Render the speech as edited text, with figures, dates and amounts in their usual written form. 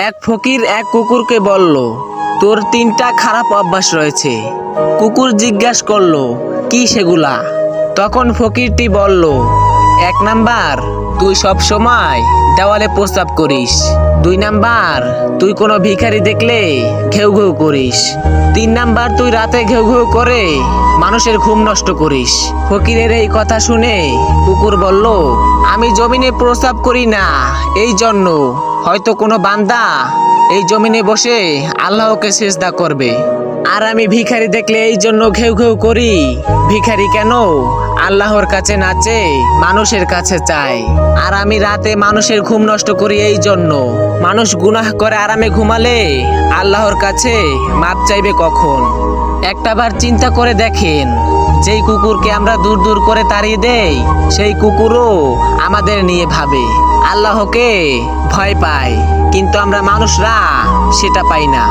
এক ফকির এক কুকুরকে বলল, তোর 3টা খারাপ অভ্যাস রয়েছে। কুকুর জিজ্ঞাসা করলো, কি সেগুলা? তখন ফকিরটি বলল, 1 নাম্বার, তুই সব সময় দেওয়ালে প্রস্রাব করিস। 2 নাম্বার, তুই কোনো ভিখারি দেখলে ঘেউ ঘেউ করিস। 3 নাম্বার, তুই রাতে ঘেউ ঘেউ করে মানুষের ঘুম নষ্ট করিস। ফকিরের এই কথা শুনে কুকুর বলল, আমি জমিনে প্রস্রাব করি না, এই জন্য হয়তো কোনো বান্দা এই জমিনে বসে আল্লাহকে সিজদা করবে। আর আমি ভিখারি দেখলে এই জন্য ঘেউ ঘেউ করি। ভিখারি কেন আল্লাহর কাছে নাচে, মানুষের কাছে চায়। আর আমি রাতে মানুষের ঘুম নষ্ট করি এই জন্য। মানুষ গুনাহ করে আরামে ঘুমালে আল্লাহর কাছে মাপ চাইবে কখন? একটাবার চিন্তা করে দেখেন, যেই কুকুরকে আমরা দূর দূর করে তাড়িয়ে দেই, সেই কুকুরও আমাদের নিয়ে ভাবে, আল্লাহকে ভয় পায়, কিন্তু আমরা মানুষরা সেটা পাই না।